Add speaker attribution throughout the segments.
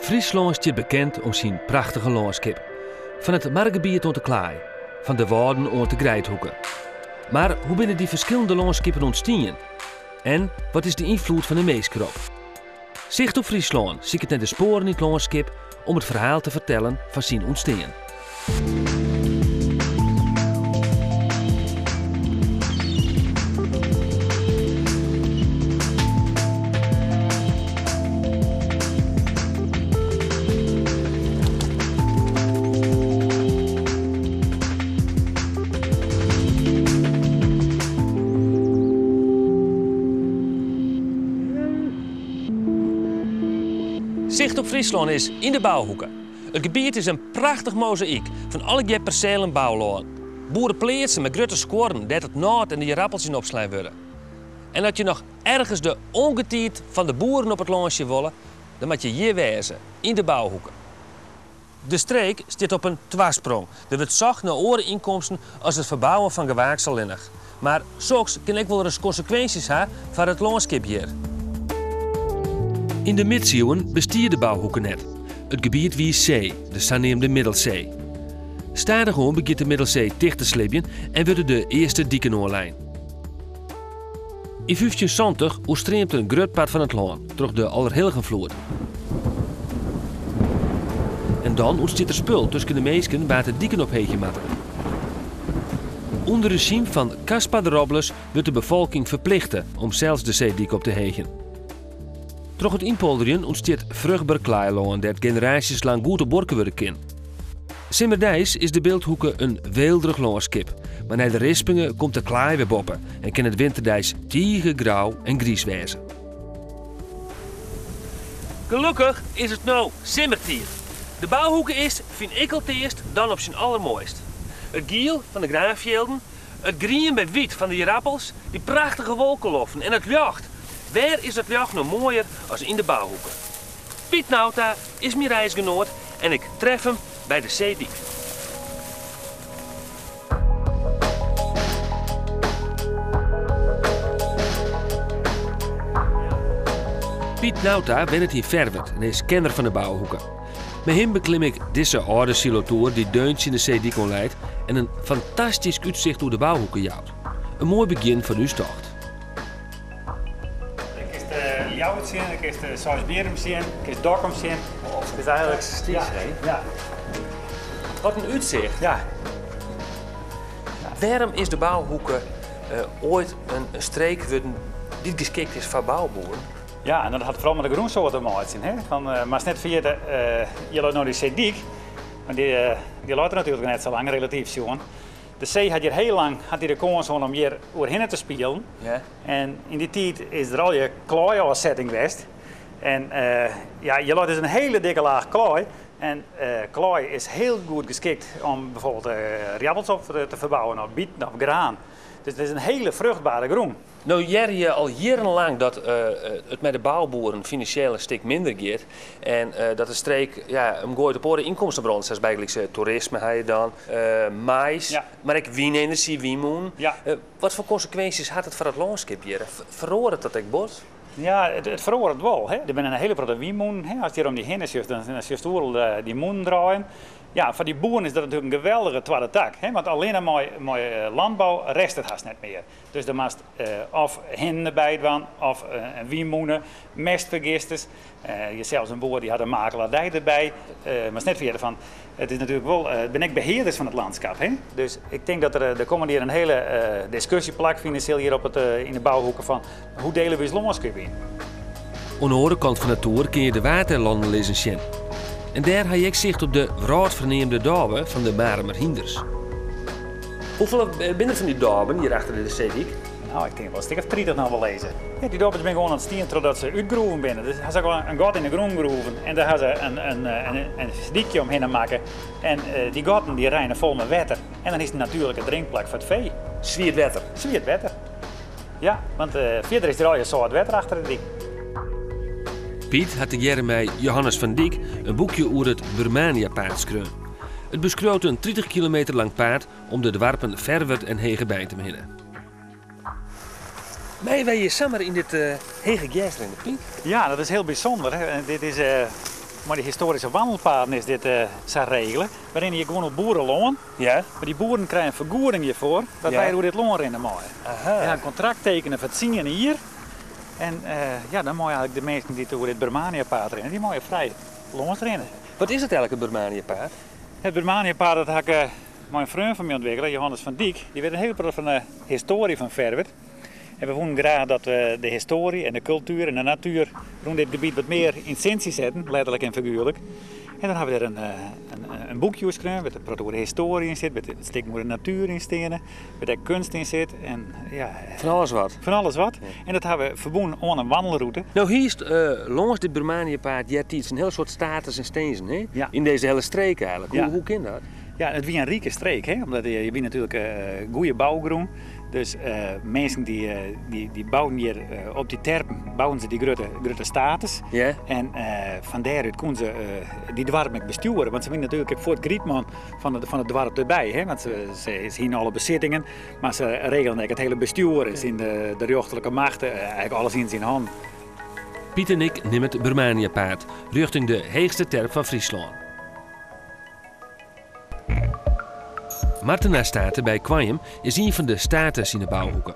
Speaker 1: Friesland is bekend om zijn prachtige landschap. Van het Margebier tot de Klaai, van de Wouden tot de Grijthoeken. Maar hoe binnen die verschillende landschappen ontstaan? En wat is de invloed van de meeskrop? Zicht op Friesland ziet het naar de sporen in het landschap om het verhaal te vertellen van zijn ontstaan. Zicht op Friesland is in de Bouwhoeken. Het gebied is een prachtig mozaïek van alle percelen bouwland. Boeren pleetsen met grote scoren dat het naad en de rappels in opslaan worden. En dat je nog ergens de ongetierd van de boeren op het landje willen, dan moet je hier wezen, in de Bouwhoeken. De streek staat op een dwarsprong. Er wordt zacht naar oreninkomsten als het verbouwen van gewaaksel. Maar soms kan ik wel eens consequenties hebben voor het landschap hier. In de middeleeuwen bestier de Bouwhoeken net. Het gebied wie zee, de zogenaamde Middelzee. Stadig begint de Middelzee dicht te slippen en worden de eerste Diekenhoorlijn. In 1570 oerstreemt een groot pad van het land, door de Allerheiligenvloed. En dan ontstaat er spul tussen de mensen waar de dieken op heetje matten. Onder regime van Caspar de Robles wordt de bevolking verplicht om zelfs de zeediek op te hegen. Door het inpolderen ontstaat vruchtbaar klaailand dat generaties lang goed op borken worden kan. Simmerdijs is de Beeldhoeken een weelderig landschap, maar na de rispingen komt de klaai weer boppen en kan het winterdijs grauw en gries wezen. Gelukkig is het nou simmertier. De Bouwhoeken is, vind ik al het eerst, dan op zijn allermooist. Het giel van de graafjelden, het grien bij wit van de rappels, die prachtige wolkenloffen en het jacht. Waar is het jacht nog mooier als in de Bouwhoeken? Piet Nauta is mijn reisgenoot en ik tref hem bij de zeediek. Piet Nauta woont in Verwerd en is kenner van de Bouwhoeken. Met hem beklim ik deze oude silotour die deuntje in de zeediek leidt en een fantastisch uitzicht door de Bouwhoeken jouwt. Een mooi begin van uw tocht.
Speaker 2: Jouwt zien, ik is de Sausberum zien, ik is Dokkum zien. Het is eigenlijk stief, ja.
Speaker 1: Wat een uitzicht.
Speaker 2: Ja.
Speaker 1: Waarom is de Bouwhoeken ooit een streek die geschikt is voor bouwboeren?
Speaker 2: Ja, en dat had vooral met de groensoorten te maken. Maar het is net via je loopt naar die zeediek, maar die loopt natuurlijk net zo lang, relatief jongen. De zee had hier heel lang de kans om hier overheen te spelen.
Speaker 1: Ja.
Speaker 2: En in die tijd is er al je klei-afzetting geweest. En je laat dus een hele dikke laag klei. En klei is heel goed geschikt om bijvoorbeeld rappels op te verbouwen, of bieten of graan. Dus het is een hele vruchtbare groen.
Speaker 1: Nou, je al jarenlang dat het met de bouwboeren financieel een stuk minder gaat. En dat de streek hem gooit op andere inkomstenbronnen, zoals bijvoorbeeld toerisme heb je dan, mais, maar ook wienenergie, wienmoen.
Speaker 2: Ja.
Speaker 1: Wat voor consequenties had het voor het landschap hier? Verroort dat ik bos?
Speaker 2: Ja, het verroort wel. Er zijn een hele grote wienmoen. Als je hier om die heen zit, dan zie je die moen draaien. Ja, voor die boeren is dat natuurlijk een geweldige tweede tak. Want alleen maar landbouw rest het haast net meer. Dus er moest of hinden bij van, of een wienmoenen, mestvergisters. Je zelfs een boer die had een makelaardij erbij. Maar het is net verder van, het is natuurlijk wel, ben ik beheerders van het landschap. Dus ik denk dat er komen hier een hele discussie plak financieel hier op in de Bouwhoeken van hoe delen we het landschap in.
Speaker 1: Aan de andere kant van de toer kun je de waterlanden lezen zien. En daar heb ik zicht op de wraadverneemde dorpen van de Maremer-Hinders. Hoeveel binnen van die dorpen hier achter de zeediek?
Speaker 2: Nou, ik denk wel een stuk of 30 nog wel lezen. Ja, die dorpen zijn gewoon aan het stien totdat ze uitgroeven binnen. Dus hij ook een gat in de grond groeven en daar gaan ze een diekje omheen te maken. En die gaten die rijden vol met water. En dan is het natuurlijke drinkplek voor het vee.
Speaker 1: Zwiert water?
Speaker 2: Zwiert water. Ja, want verder is er al je soort water achter de dik.
Speaker 1: Piet had de met Johannes van Dijk een boekje over het Burmania-paard schreven. Het beschreeuwt een 30 kilometer lang paard om de dwarpen Verwerd en Hegebij te beginnen. Maar wij je samen in dit hege gijzer in de Piet?
Speaker 2: Ja, dat is heel bijzonder. Dit is Maar die historische wandelpaden is dit zo regelen. Waarin je gewoon op boerenloon.
Speaker 1: Ja?
Speaker 2: Maar die boeren krijgen een vergoeding hiervoor. Dat wij door dit loon rennen mogen.
Speaker 1: Aha.
Speaker 2: Ja, een contract tekenen voor het zien hier. En ja, dan moet je eigenlijk de mensen die door dit Burmania-paard rennen, die mogen vrij loons rennen.
Speaker 1: Wat is het eigenlijk, een Burmania-paard?
Speaker 2: Het Burmania-paard dat heb ik mijn vriend van mij ontwikkeld, Johannes van Dijk. Die weet een heel veel van de historie van Verwerd. En we vonden graag dat we de historie en de cultuur en de natuur rond dit gebied wat meer in essentie zetten, letterlijk en figuurlijk. En dan hebben we er een boekje geschreven, met de historie in zit, met het stuk de natuur in stenen, met de kunst in zit. En, ja,
Speaker 1: Van alles wat?
Speaker 2: Van alles wat. Ja. En dat hebben we verbonden aan een wandelroute.
Speaker 1: Nou, hier is langs dit Burmania-paard, je hebt iets, een hele soort status en steensen, hè?
Speaker 2: Ja.
Speaker 1: In deze hele streek eigenlijk.
Speaker 2: Ja.
Speaker 1: Hoe kan dat?
Speaker 2: Ja, het was een rieke streek, hè? Omdat je bent natuurlijk goede bouwgroen. Dus mensen die bouwen hier op die terpen, bouwen ze die grote status.
Speaker 1: Ja.
Speaker 2: En van daaruit konden ze die dorp met besturen. Want ze zijn natuurlijk voor het grietman van het dorp erbij. Hè? Want ze zien alle bezittingen, maar ze regelen eigenlijk het hele bestuur. Ze zien de rechterlijke machten, eigenlijk alles in zijn hand.
Speaker 1: Piet en ik nemen het Burmania-paard richting de heegste terp van Friesland. Martena-Staten bij Kwajum is een van de status in de Bouwhoeken.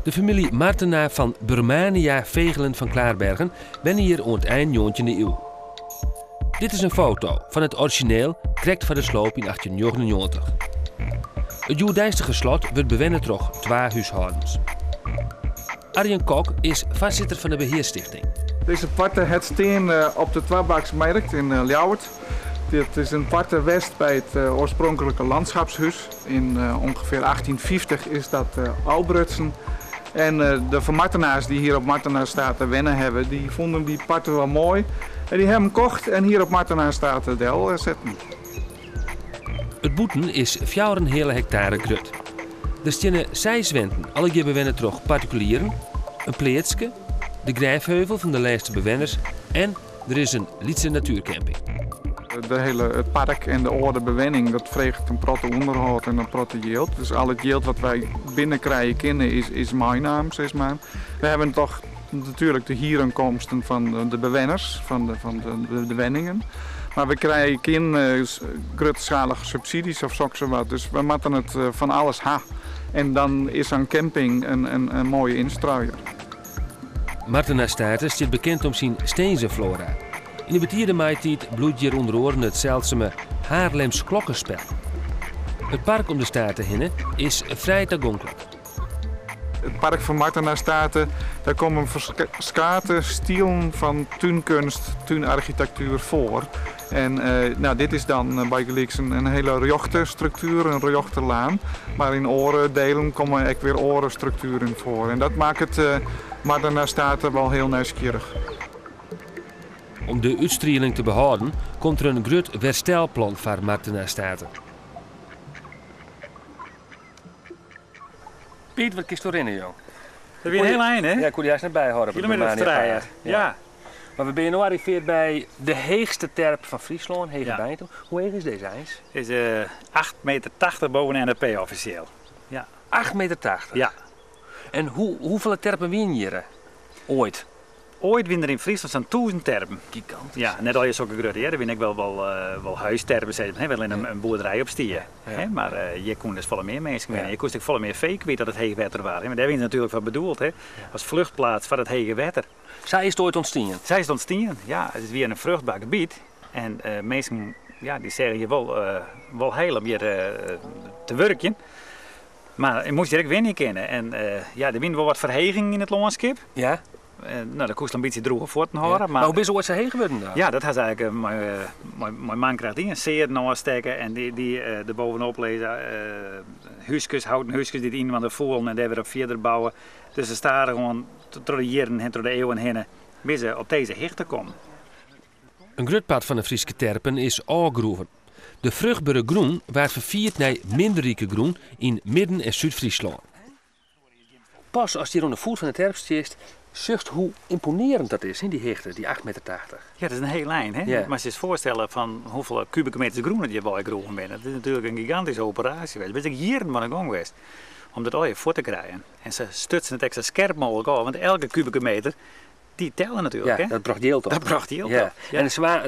Speaker 1: De familie Martena van Burmania-Vegelen van Klaarbergen ben hier aan het eind 19e eeuw. Dit is een foto van het origineel, krekt van de sloop in 1899. Het Joerdijstige slot wordt bewennen door 2 huishoudens. Arjen Kok is voorzitter van de beheerstichting.
Speaker 3: Deze parten het steen op de Twabaksmarkt in Ljouwert. Dit is een parte west bij het oorspronkelijke landschapshuis. In ongeveer 1850 is dat Albrutsen. En de vermartenaars die hier op Martena-Staten wennen hebben, die vonden die parten wel mooi. En die hebben hem gekocht en hier op Martena-Staten del zetten.
Speaker 1: Het boeten is 4 hele hectare grut. Er staan 6 wenten, alle keer bewennen door particulieren, een pleetske, de grijfheuvel van de lijste bewenners en er is een Lietse natuurcamping.
Speaker 3: Het park en de orde bewenning, dat vreegt een protte onderhoud en een protte yield. Dus al het yield wat wij binnenkrijgen kennen is mijn naam, zeg maar. We hebben toch natuurlijk de hierenkomsten van de bewenners, van de wenningen. Maar we krijgen geen grootschalige subsidies of zo wat. Dus we moeten het van alles ha. En dan is een camping een mooie instruier.
Speaker 1: Martena-Staten is bekend om zijn steenzenflora. In de betierde maaitijd bloeit hier onder oren het zeldzame Haarlems klokkenspel. Het park om de Staten heen is vrij toegankelijk.
Speaker 3: Het park van Martena-Staten, daar komen verschillende stilen van tuinkunst, tuinarchitectuur voor. En nou, dit is dan bij gelijks een hele rechte structuur, een rechte laan. Maar in orendelen komen ook weer orenstructuren voor. En dat maakt het Martena-Staten wel heel nieuwsgierig.
Speaker 1: Om de uitstraling te behouden, komt er een groot herstelplan voor Martena-Staten. Piet, wat kiest erin, joh?
Speaker 2: Dat is een heel eind, hè?
Speaker 1: Ja, ik kon je juist net bijhouden.
Speaker 2: Kilometer strijden. Ja.
Speaker 1: Maar we zijn nu arriveerd bij de heegste terp van Friesland, Hegebeinte.
Speaker 2: Ja.
Speaker 1: Hoe heeg is deze ijs?
Speaker 2: Het is 8,80 meter boven NRP officieel. Ja.
Speaker 1: 8,80 meter?
Speaker 2: Ja.
Speaker 1: En hoeveel terpen wien hier ooit?
Speaker 2: Ooit winnen er in Friesland zo'n 1000 terpen.
Speaker 1: Gigantisch.
Speaker 2: Ja, net al je zulke grote, daar win ik wel huisterpen zetten, wel in een boerderij op stier.
Speaker 1: Ja.
Speaker 2: Maar je kon dus veel meer mensen winnen.
Speaker 1: Ja.
Speaker 2: Je kon dus veel meer fake weten dat het hege water was. Maar daar ben je natuurlijk van bedoeld, hè? Als vluchtplaats van het hege water.
Speaker 1: Zij is het ooit ontstaan?
Speaker 2: Zij is ontstaan, ja. Het is weer een vruchtbaar gebied. En mensen ja, die zeggen je wel heel om hier te werken. Maar je moest je ook weer niet kennen. En ja, er wint wel wat verheging in het landschap.
Speaker 1: Ja.
Speaker 2: Nou, dat kost een beetje droger voor te houden.
Speaker 1: Ja. Maar hoe ben je ooit zo heen geworden dan?
Speaker 2: Ja, dat had eigenlijk mijn man krijgt die een zeer naasteken en die er bovenop lezen huisjes, houten huisjes die iemand er voelen en daar weer op verder bouwen. Dus ze staan gewoon door de jaren en door de eeuwen heen weer ze op deze hechten komen.
Speaker 1: Een groot part van de Friese terpen is aangroeven. De vruchtbare groen wordt vervierd naar minder rieke groen in Midden- en Zuid-Friesland. Pas als je rond de voet van de terp stiert, zucht hoe imponerend dat is, die hechten, die 8,80 meter.
Speaker 2: Ja, dat is een hele lijn, hè?
Speaker 1: Ja.
Speaker 2: Maar je je voorstellen van hoeveel kubieke meters groen dat je bij groeven bent. Dat is natuurlijk een gigantische operatie geweest. Het is jaren van de gang geweest om dat al je voor te krijgen. En ze stutsen het extra scherp mogelijk af, want elke kubieke meter die tellen natuurlijk.
Speaker 1: Ja,
Speaker 2: Hè?
Speaker 1: dat bracht heel toch?
Speaker 2: Dat bracht heel
Speaker 1: Ja.
Speaker 2: toch. Ja.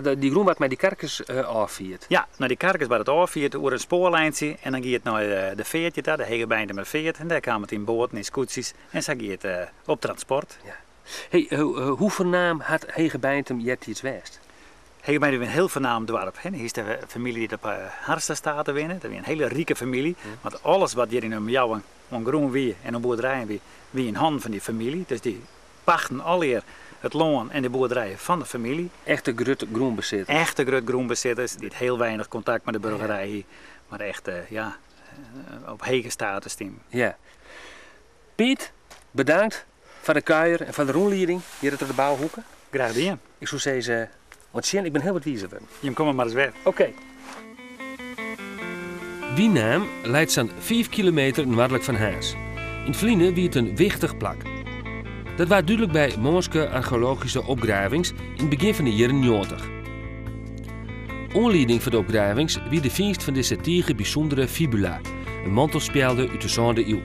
Speaker 1: En die groen wat met die karkers afviert.
Speaker 2: Ja, nou die karkers bij het afviert over een spoorlijntje en dan gaat het naar de veertje daar, de Hegebijnde met veert. En daar kwam het in boten, in scootjes en zo gaat het op transport.
Speaker 1: Ja. Hey, hoe voornaam had Hegebijntem Jettiets West?
Speaker 2: Hegebijnde is een heel voornaam dorp. Hè? Hier is de familie die op Harsten staat te winnen. Dat is een hele rieke familie. Want alles wat hier in een jouw en groen wie en een boerderij wie in handen van die familie. Dus die pachten alweer het loon en de boerderijen van de familie.
Speaker 1: Echte grote groenbezitter.
Speaker 2: Echte groot groenbezitters, die heel weinig contact met de burgerij hier, maar echt op hege status team.
Speaker 1: Ja. Piet, bedankt voor de kuier en voor de rondleiding hier tot de Bouwhoeken.
Speaker 2: Graag gedaan.
Speaker 1: Ik zou zeggen, want Sjen, ik ben heel wat wiezer van.
Speaker 2: Je komt maar eens weg.
Speaker 1: Oké. Wienaam leidt zo'n 5 kilometer noordelijk van Haas. In Vlienen wie het een wichtig plak. Dat was duidelijk bij Moorske archeologische opgravings in het begin van de jaren 90. Aanleiding voor de opgravings wie de vindst van deze tige bijzondere fibula, een mantelspelde uit de 7e eeuw.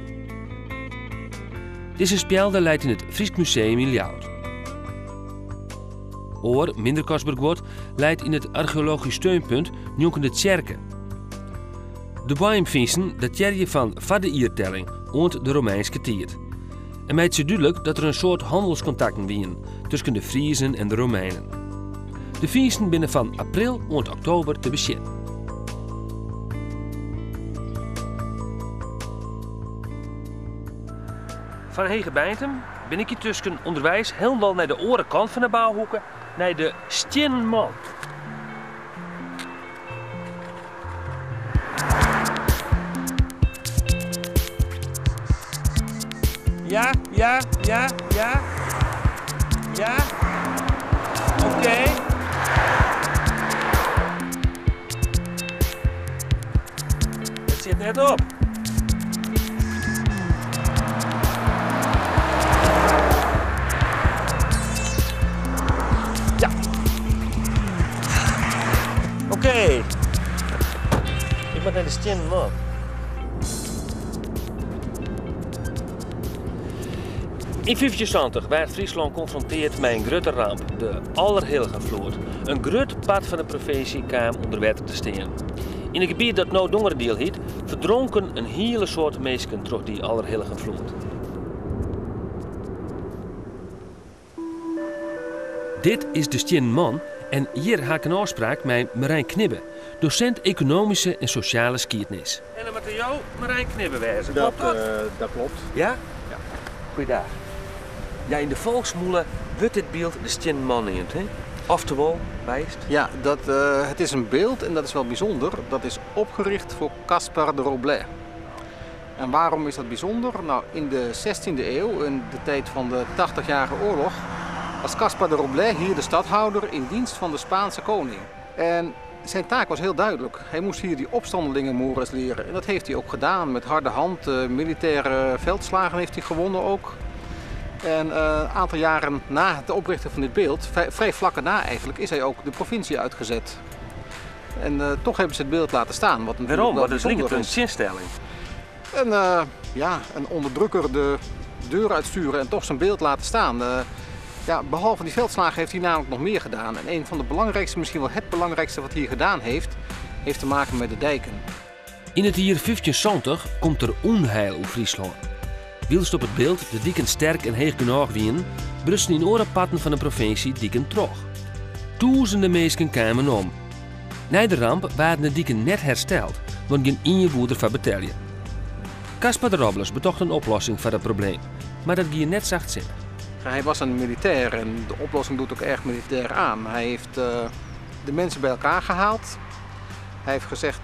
Speaker 1: Deze spelde leidt in het Fries Museum in Ljouwert. Oor, minder kostbaar wordt, leidt in het archeologisch steunpunt Njonkende Tjerken. De Boeimvindsten dateer van voor de iertelling oont de Romeinse tijd. En maakt ze duidelijk dat er een soort handelscontacten waren tussen de Friezen en de Romeinen. De vindsten binnen van april en oktober te beginnen. Van Hegebijntem ben ik hier tussen onderwijs helemaal naar de orenkant van de Bouwhoeken, naar de Stjenman. Ja. Oké. Het zit net op. Ja. Oké. Ik ben naar de Stjenman. In 1570 werd Friesland geconfronteerd met een grote ramp, de Allerheiligenvloed. Een groot pad van de provincie kwam onder water te staan. In het gebied dat nou Dongerdeel heet, verdronken een hele soort mensen door die Allerheiligenvloed. Dit is de Stjenman en hier ga ik een afspraak met Marijn Knibbe, docent economische en sociale geschiedenis. En dan moet jou Marijn Knibbe wezen, klopt dat?
Speaker 4: Dat klopt.
Speaker 1: Ja? Ja. Goeiedag. Ja, in de volksmoelen wordt dit beeld de Stjenman genoemd, hè? Oftewel, wijst.
Speaker 4: Ja, het is een beeld en dat is wel bijzonder. Dat is opgericht voor Caspar de Roblet. En waarom is dat bijzonder? Nou, in de 16e eeuw, in de tijd van de 80-jarige oorlog, was Caspar de Roblet hier de stadhouder in dienst van de Spaanse koning. En zijn taak was heel duidelijk. Hij moest hier die opstandelingen Moores leren. En dat heeft hij ook gedaan met harde hand. Militaire veldslagen heeft hij gewonnen ook. En een aantal jaren na het oprichten van dit beeld, vrij vlak na eigenlijk, is hij ook de provincie uitgezet. En toch hebben ze het beeld laten staan. Wat
Speaker 1: waarom? Wat is
Speaker 4: een
Speaker 1: een zinstelling?
Speaker 4: Een onderdrukker de deur uitsturen en toch zijn beeld laten staan. Behalve die veldslagen heeft hij namelijk nog meer gedaan. En een van de belangrijkste, misschien wel het belangrijkste wat hij hier gedaan heeft, heeft te maken met de dijken.
Speaker 1: In het jaar 1570 komt er onheil over Friesland. Wilst op het beeld de dieken sterk en heeg genoeg wienen, brusten in orenpatten van de provincie dieken trog. Duizenden mensen kwamen om. Na de ramp waren de dieken net hersteld, want geen injeboerder van betalen. Caspar de Robles betocht een oplossing voor dat probleem, maar dat ging net zacht zitten.
Speaker 4: Hij was een militair en de oplossing doet ook erg militair aan. Hij heeft de mensen bij elkaar gehaald. Hij heeft gezegd,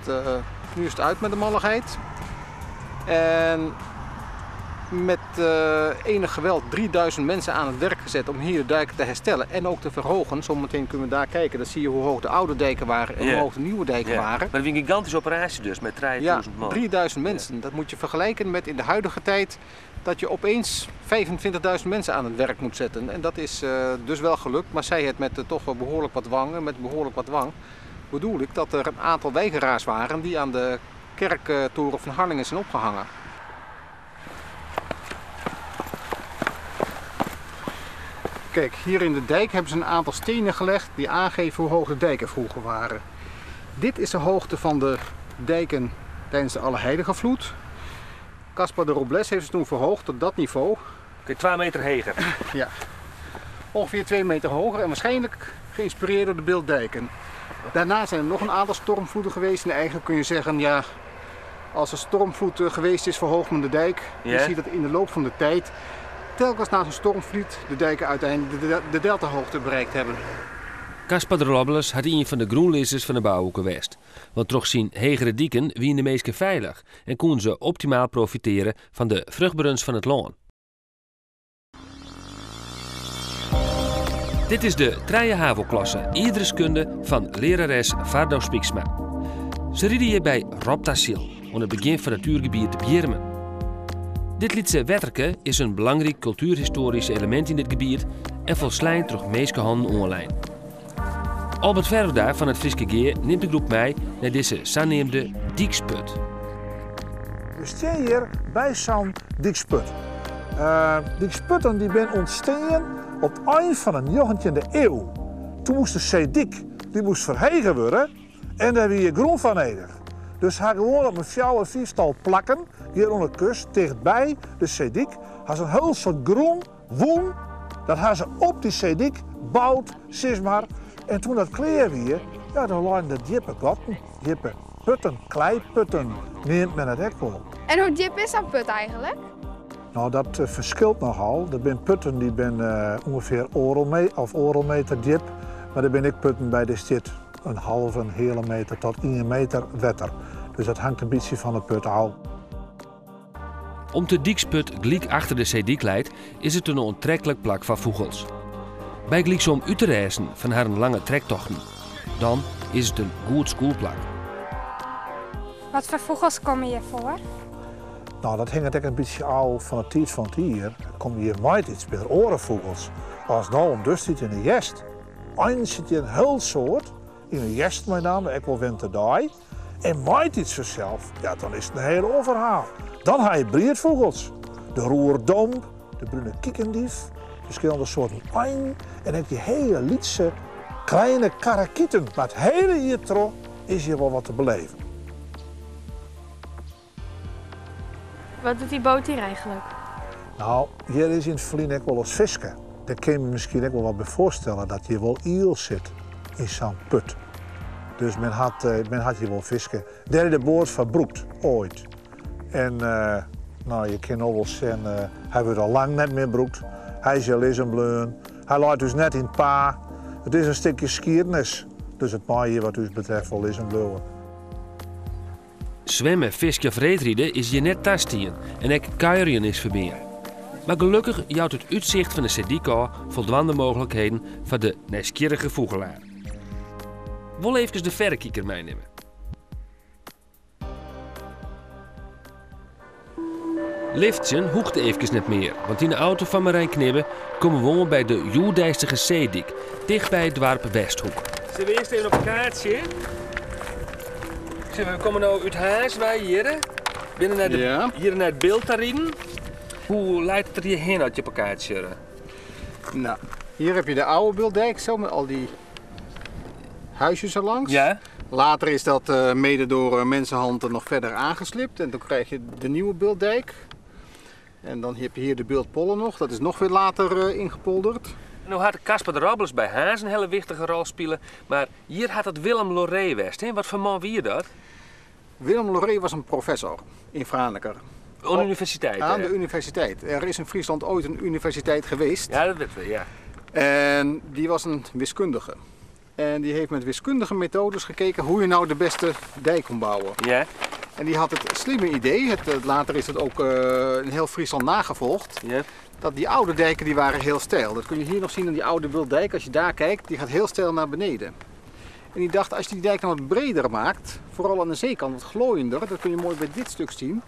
Speaker 4: nu is het uit met de malligheid. En met enig geweld 3000 mensen aan het werk gezet om hier de dijken te herstellen en ook te verhogen. Zometeen kunnen we daar kijken, dan zie je hoe hoog de oude dijken waren en hoe hoog de nieuwe dijken waren.
Speaker 1: Maar dat was een gigantische operatie dus, met 3000 man.
Speaker 4: 3000 mensen. Dat moet je vergelijken met in de huidige tijd dat je opeens 25.000 mensen aan het werk moet zetten. En dat is dus wel gelukt, maar zij het met toch wel behoorlijk wat wang. En met behoorlijk wat wang bedoel ik dat er een aantal weigeraars waren die aan de kerktoren van Harlingen zijn opgehangen. Kijk, hier in de dijk hebben ze een aantal stenen gelegd die aangeven hoe hoog de dijken vroeger waren. Dit is de hoogte van de dijken tijdens de Allerheiligenvloed. Caspar de Robles heeft ze toen verhoogd tot dat niveau.
Speaker 1: Oké, 2 meter hoger.
Speaker 4: Ja, ongeveer 2 meter hoger en waarschijnlijk geïnspireerd door de beelddijken. Daarna zijn er nog een aantal stormvloeden geweest en eigenlijk kun je zeggen, ja, als er stormvloed geweest is, verhoogt men de dijk.
Speaker 1: Ja.
Speaker 4: Je ziet dat in de loop van de tijd, telkens na zo'n stormvloed, de dijken uiteindelijk de deltahoogte bereikt hebben.
Speaker 1: Caspar de Robles had een van de groenlissers van de bouwhoeken West. Want toch zien hegere dieken wien de meesten veilig en konden ze optimaal profiteren van de vruchtbrunst van het loon. Dit is de Treije Havo-klasse iedreskunde van lerares Vardo Spieksma. Ze rieden hier bij Rob Tassiel, aan het begin van het natuurgebied Bjermen. Dit lietse wetterke is een belangrijk cultuurhistorisch element in dit gebied en volslijnt door meeske handen online. Albert Verda van het Friske Geer neemt de groep mee naar deze zanaamde Dieksput.
Speaker 5: We staan hier bij zo'n Dieksput. Dieksputten die zijn ontstaan op het eind van de 19e eeuw. Toen moest de zeedik verhegen worden en daar weer groen van nodig. Dus hij gewoon op een 4 of 5 stal plakken, hier aan de kust, dichtbij de zeedik. Hij een heel soort groen woon, dat hij ze op die zeedik bouwt, maar. En toen dat kleer weer, ja, dan lagen de diepe gotten, diepe putten, kleiputten, neemt men het ook wel.
Speaker 6: En hoe diep is dat put eigenlijk?
Speaker 5: Nou, dat verschilt nogal. Er zijn putten die ongeveer orelmeter diep, maar er zijn ook putten bij de stad een halve, een hele meter tot 1 meter wetter. Dus dat hangt een beetje van het put af.
Speaker 1: Om de Dieksput gelijk achter de zeedik leidt, is het een onttrekkelijk plak van vogels. Bij gelijksom uit te reizen van haar lange trektochten, dan is het een goed schoolplak.
Speaker 6: Wat voor vogels komen hier voor?
Speaker 5: Nou, dat hangt ook een beetje af van het tijd van het hier. Kom je nooit iets meer orenvogels. Als nou een dus zit in een jest. Eens zit je een heel soort in een jest met name, ik wil winterdaai. En maait iets vanzelf, ja, dan is het een hele overhaal. Dan heb je breedvogels. De roerdomp, de bruine kiekendief, verschillende soorten ein. En dan heb je hele lietse kleine karakieten. Maar het hele hier terug is hier wel wat te beleven.
Speaker 6: Wat doet die boot hier eigenlijk?
Speaker 5: Nou, hier is in het verleden ook wel eens visken. Daar kun je me misschien ook wel wat bij voorstellen dat hier wel iel zit in zo'n put. Dus men had hier wel visken. Daar is de boord verbroekt, ooit. En nou, je kan ook wel zeggen, hij wordt al lang net meer broekt. Hij is al eens een bleun. Hij laat dus net in het pa. Het is een stukje skiernis. Dus het mag hier wat ons betreft wel eens een bleun.
Speaker 1: Zwemmen, visje of reetrieden is hier net tastien en ook kuieren is verbeer. Maar gelukkig jouwt het uitzicht van de Sedika voldoende mogelijkheden voor de nieuwsgierige vogelaar. Wil even de verrekijker meenemen. Liftjen hoekt even net meer, want in de auto van Marijn Knibbe komen we om bij de Joerdijstige Zeedik, dicht bij het dorp Westhoek. Zullen we eerst even op een kaartje? We komen nu uit huis, wij hier. Binnen naar hier naar het beeld daarin. Hoe leidt het er hierheen uit je kaartje?
Speaker 4: Nou, hier heb je de oude beelddijk, zo met al die huisjes erlangs.
Speaker 1: Ja.
Speaker 4: Later is dat mede door mensenhanden nog verder aangeslipt en dan krijg je de nieuwe beelddijk. En dan heb je hier de beeldpollen nog, dat is nog weer later ingepolderd.
Speaker 1: Nu had Caspar de Robles bij Haas een hele wichtige rol spelen, maar hier had het Willem Loré West. Hè? Wat voor man wie dat?
Speaker 4: Willem Loré was een professor in Franeker.
Speaker 1: Aan de universiteit?
Speaker 4: Aan de universiteit. Er is in Friesland ooit een universiteit geweest.
Speaker 1: Ja, dat weten we, ja.
Speaker 4: En die was een wiskundige. En die heeft met wiskundige methodes gekeken hoe je nou de beste dijk kon bouwen.
Speaker 1: Ja.
Speaker 4: En die had het slimme idee, later is het ook in heel Friesland nagevolgd,
Speaker 1: Ja.
Speaker 4: dat die oude dijken die waren heel steil. Dat kun je hier nog zien aan die oude beelddijk. Als je daar kijkt, die gaat heel steil naar beneden. En die dacht, als je die dijk nou wat breder maakt, vooral aan de zeekant wat glooiender, dat kun je mooi bij dit stuk zien.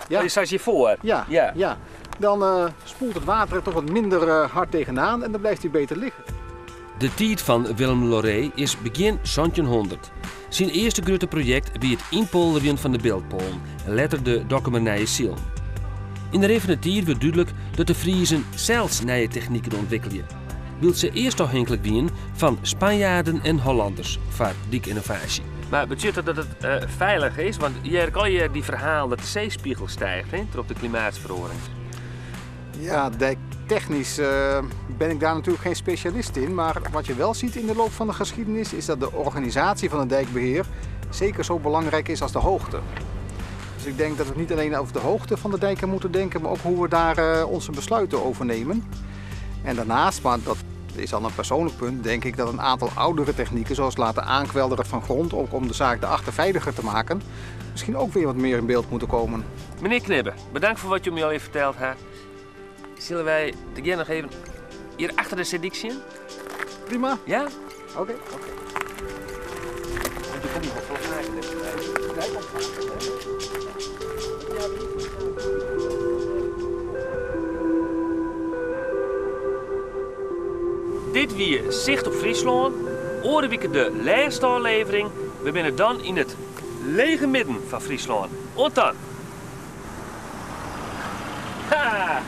Speaker 1: Ja. Je staat hier voor?
Speaker 4: Ja. Dan spoelt het water er toch wat minder hard tegenaan en dan blijft hij beter liggen.
Speaker 1: De tijd van Willem Loré is begin 1700. Zijn eerste grote project wie het inpolderen van de beeldpolen en later de documentaire ziel. In de reden van de tijd werd duidelijk dat de Friezen zelfs nieuwe technieken ontwikkelden. wilde ze eerst afhankelijk zijn van Spanjaarden en Hollanders voor diekinnovatie. Maar betekent dat het veilig is? Want hier kan je die verhaal dat de zeespiegel stijgt op de klimaatsverandering.
Speaker 4: Ja, dijktechnisch ben ik daar natuurlijk geen specialist in. Maar wat je wel ziet in de loop van de geschiedenis is dat de organisatie van het dijkbeheer zeker zo belangrijk is als de hoogte. Dus ik denk dat we niet alleen over de hoogte van de dijken moeten denken, maar ook hoe we daar onze besluiten over nemen. En daarnaast, maar dat is al een persoonlijk punt, denk ik dat een aantal oudere technieken, zoals laten aankwelderen van grond, ook om de zaak daarachter veiliger te maken, misschien ook weer wat meer in beeld moeten komen.
Speaker 1: Meneer Knibbe, bedankt voor wat je me al even verteld hebt. Zullen wij de nog even hier achter de sediek zien?
Speaker 4: Prima.
Speaker 1: Ja?
Speaker 4: Oké.
Speaker 1: Want je komt nog wel vaker deze tijd.
Speaker 4: Hij komt vaker, hè?
Speaker 1: Dit weer Zicht op Friesland. Orenwieken de laatste aflevering. We zijn dan in het lege midden van Friesland. En dan. Ha!